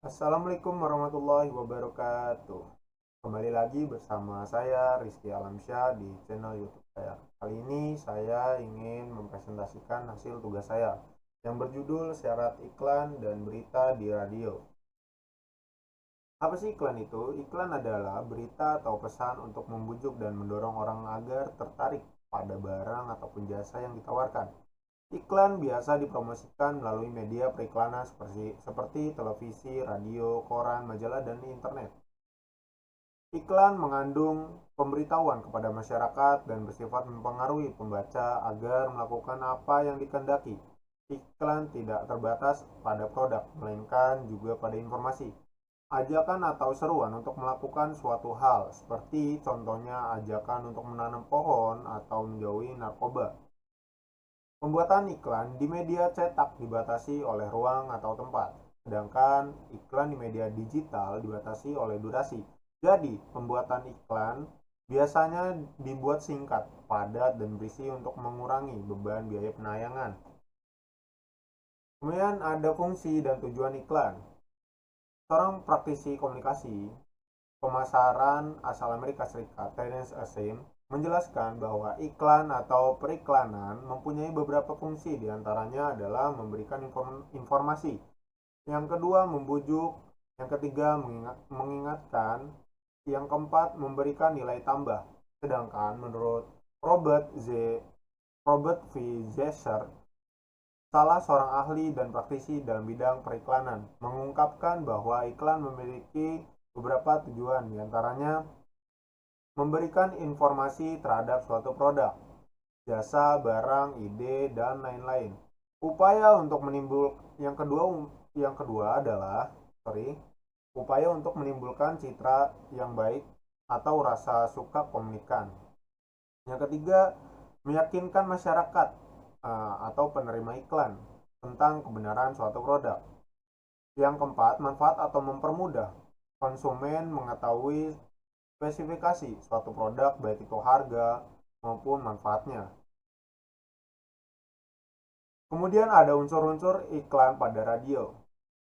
Assalamualaikum warahmatullahi wabarakatuh. Kembali lagi bersama saya Rizky Alamsyah di channel YouTube saya. Kali ini saya ingin mempresentasikan hasil tugas saya yang berjudul Syarat Iklan dan Berita di Radio. Apa sih iklan itu? Iklan adalah berita atau pesan untuk membujuk dan mendorong orang agar tertarik pada barang ataupun jasa yang ditawarkan. Iklan biasa dipromosikan melalui media periklanan seperti televisi, radio, koran, majalah, dan internet. Iklan mengandung pemberitahuan kepada masyarakat dan bersifat mempengaruhi pembaca agar melakukan apa yang dikehendaki. Iklan tidak terbatas pada produk, melainkan juga pada informasi, ajakan atau seruan untuk melakukan suatu hal, seperti contohnya ajakan untuk menanam pohon atau menjauhi narkoba. Pembuatan iklan di media cetak dibatasi oleh ruang atau tempat, sedangkan iklan di media digital dibatasi oleh durasi. Jadi, pembuatan iklan biasanya dibuat singkat, padat, dan berisi untuk mengurangi beban biaya penayangan. Kemudian ada fungsi dan tujuan iklan. Seorang praktisi komunikasi pemasaran asal Amerika Serikat, Terence Asim, menjelaskan bahwa iklan atau periklanan mempunyai beberapa fungsi, diantaranya adalah memberikan informasi, yang kedua membujuk, yang ketiga mengingatkan, yang keempat memberikan nilai tambah. Sedangkan menurut Robert V. Zesser, salah seorang ahli dan praktisi dalam bidang periklanan, mengungkapkan bahwa iklan memiliki beberapa tujuan, diantaranya memberikan informasi terhadap suatu produk, jasa, barang, ide, dan lain-lain. Upaya untuk menimbul yang kedua adalah upaya untuk menimbulkan citra yang baik atau rasa suka komunikan. Yang ketiga, meyakinkan masyarakat atau penerima iklan tentang kebenaran suatu produk. Yang keempat, manfaat atau mempermudah konsumen mengetahui spesifikasi suatu produk, baik itu harga maupun manfaatnya. Kemudian ada unsur-unsur iklan pada radio.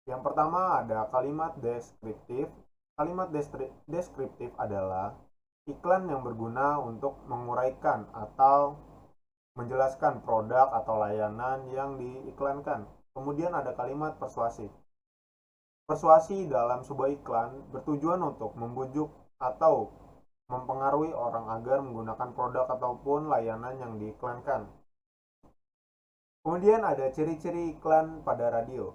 Yang pertama ada kalimat deskriptif. Kalimat deskriptif adalah iklan yang berguna untuk menguraikan atau menjelaskan produk atau layanan yang diiklankan. Kemudian ada kalimat persuasif. Persuasi dalam sebuah iklan bertujuan untuk membujuk atau mempengaruhi orang agar menggunakan produk ataupun layanan yang diiklankan. Kemudian ada ciri-ciri iklan pada radio.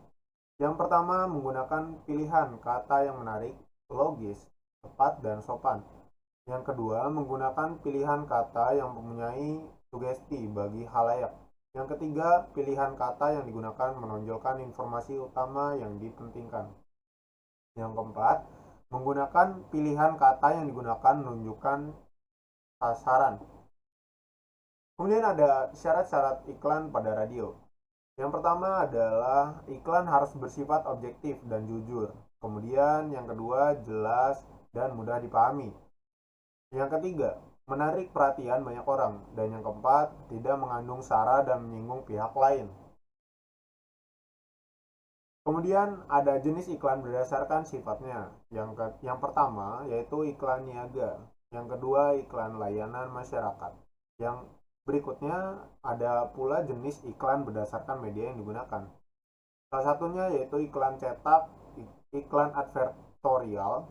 Yang pertama, menggunakan pilihan kata yang menarik, logis, tepat, dan sopan. Yang kedua, menggunakan pilihan kata yang mempunyai sugesti bagi halayak. Yang ketiga, pilihan kata yang digunakan menonjolkan informasi utama yang dipentingkan. Yang keempat, menggunakan pilihan kata yang digunakan menunjukkan sasaran. Kemudian ada syarat-syarat iklan pada radio. Yang pertama adalah iklan harus bersifat objektif dan jujur. Kemudian yang kedua, jelas dan mudah dipahami. Yang ketiga, menarik perhatian banyak orang. Dan yang keempat, tidak mengandung sara dan menyinggung pihak lain. Kemudian ada jenis iklan berdasarkan sifatnya. Yang pertama yaitu iklan niaga. Yang kedua, iklan layanan masyarakat. Yang berikutnya ada pula jenis iklan berdasarkan media yang digunakan. Salah satunya yaitu iklan cetak, iklan advertorial.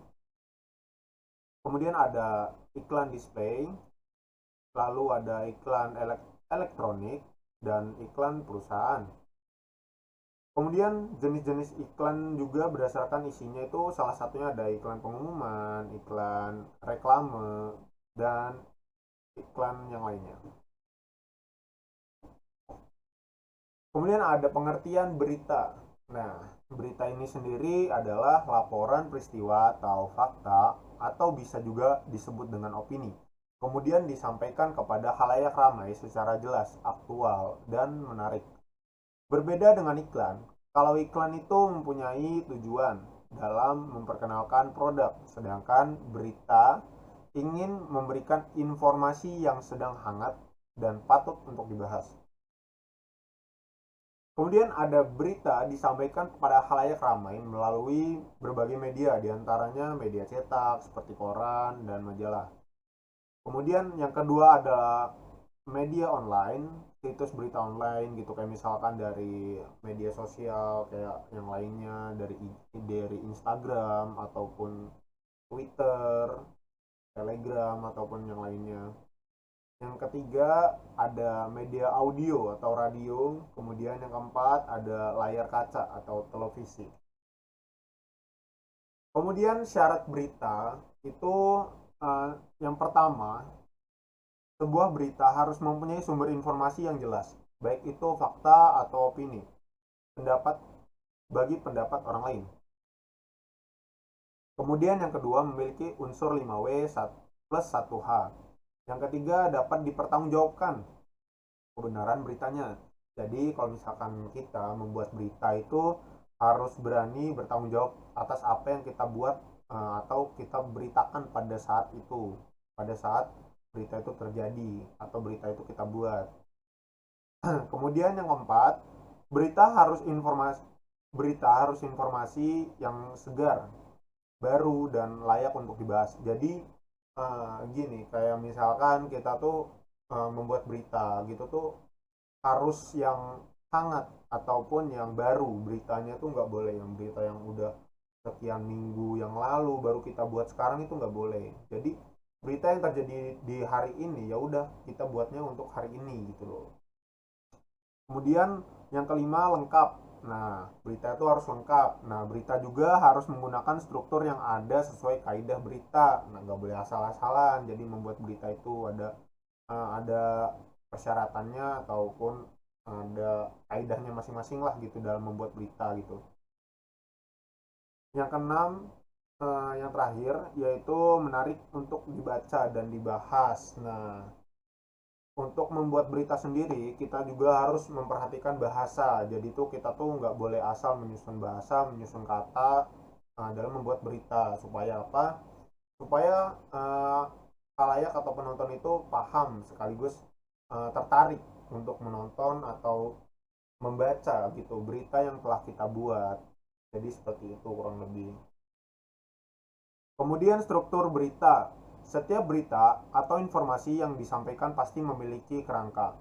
Kemudian ada iklan display, lalu ada iklan elektronik, dan iklan perusahaan. Kemudian jenis-jenis iklan juga berdasarkan isinya, itu salah satunya ada iklan pengumuman, iklan reklame, dan iklan yang lainnya. Kemudian ada pengertian berita. Nah, berita ini sendiri adalah laporan peristiwa atau fakta, atau bisa juga disebut dengan opini. Kemudian disampaikan kepada khalayak ramai secara jelas, aktual, dan menarik. Berbeda dengan iklan, kalau iklan itu mempunyai tujuan dalam memperkenalkan produk, sedangkan berita ingin memberikan informasi yang sedang hangat dan patut untuk dibahas. Kemudian ada berita disampaikan kepada khalayak ramai melalui berbagai media, diantaranya media cetak seperti koran dan majalah. Kemudian yang kedua adalah media online, situs berita online gitu, kayak misalkan dari media sosial kayak yang lainnya, dari Instagram ataupun Twitter, Telegram ataupun yang lainnya. Yang ketiga ada media audio atau radio, kemudian yang keempat ada layar kaca atau televisi. Kemudian syarat berita itu, uh, yang pertama, sebuah berita harus mempunyai sumber informasi yang jelas, baik itu fakta atau opini, pendapat bagi pendapat orang lain. Kemudian yang kedua memiliki unsur 5W plus 1H. Yang ketiga dapat dipertanggungjawabkan kebenaran beritanya. Jadi kalau misalkan kita membuat berita itu harus berani bertanggung jawab atas apa yang kita buat, atau kita beritakan pada saat itu, pada saat berita itu terjadi atau berita itu kita buat. Kemudian yang keempat, berita harus informasi yang segar, baru dan layak untuk dibahas. Jadi gini, kayak misalkan kita tuh membuat berita gitu tuh harus yang hangat ataupun yang baru. Beritanya tuh nggak boleh yang berita yang udah sekian minggu yang lalu baru kita buat sekarang, itu nggak boleh. Jadi berita yang terjadi di hari ini ya udah kita buatnya untuk hari ini gitu loh. Kemudian yang kelima lengkap. Nah, berita itu harus lengkap. Nah, berita juga harus menggunakan struktur yang ada sesuai kaidah berita. Nah, nggak boleh asal-asalan. Jadi membuat berita itu ada persyaratannya ataupun ada kaidahnya masing-masing lah gitu dalam membuat berita gitu. Yang keenam, yang terakhir yaitu menarik untuk dibaca dan dibahas. Nah, untuk membuat berita sendiri kita juga harus memperhatikan bahasa. Jadi tuh kita tuh nggak boleh asal menyusun bahasa, menyusun kata dalam membuat berita. Supaya apa? Supaya khalayak atau penonton itu paham sekaligus tertarik untuk menonton atau membaca gitu berita yang telah kita buat. Jadi seperti itu kurang lebih. Kemudian struktur berita. Setiap berita atau informasi yang disampaikan pasti memiliki kerangka.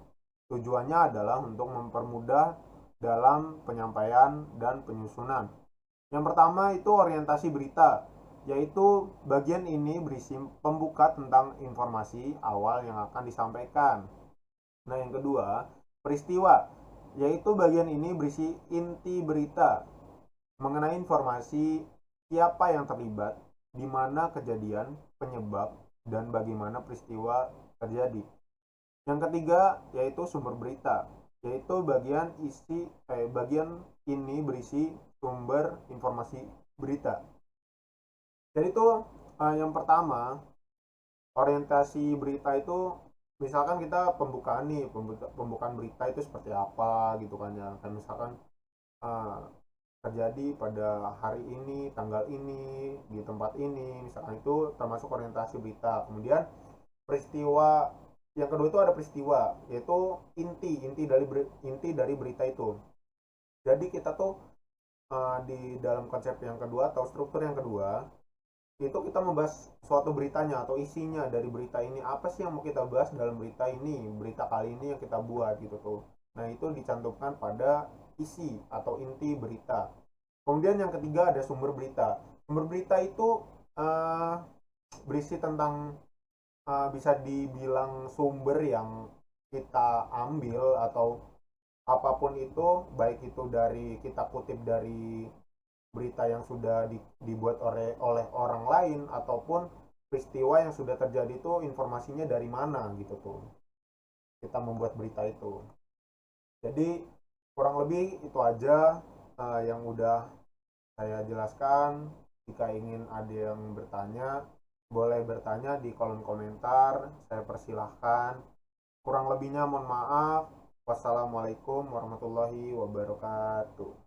Tujuannya adalah untuk mempermudah dalam penyampaian dan penyusunan. Yang pertama itu orientasi berita, yaitu bagian ini berisi pembuka tentang informasi awal yang akan disampaikan. Nah, yang kedua, peristiwa, yaitu bagian ini berisi inti berita mengenai informasi siapa yang terlibat, di mana kejadian, penyebab, dan bagaimana peristiwa terjadi. Yang ketiga yaitu sumber berita, yaitu bagian ini berisi sumber informasi berita. Jadi itu yang pertama, orientasi berita itu misalkan kita pembukaan nih, pembukaan berita itu seperti apa gitu kan ya. Kan misalkan uh, terjadi pada hari ini, tanggal ini, di tempat ini, misalkan itu termasuk orientasi berita. Kemudian peristiwa yang kedua itu ada peristiwa, yaitu inti dari berita itu. Jadi kita tuh di dalam konsep yang kedua atau struktur yang kedua itu kita membahas suatu beritanya atau isinya dari berita ini, apa sih yang mau kita bahas dalam berita ini, berita kali ini yang kita buat gitu tuh. Nah, itu dicantumkan pada isi atau inti berita. Kemudian yang ketiga ada sumber berita. Sumber berita itu berisi tentang, bisa dibilang sumber yang kita ambil atau apapun itu, baik itu dari kita kutip dari berita yang sudah dibuat oleh orang lain ataupun peristiwa yang sudah terjadi itu informasinya dari mana gitu tuh kita membuat berita itu. Jadi kurang lebih itu aja yang udah saya jelaskan. Jika ingin ada yang bertanya, boleh bertanya di kolom komentar, saya persilahkan. Kurang lebihnya mohon maaf. Wassalamualaikum warahmatullahi wabarakatuh.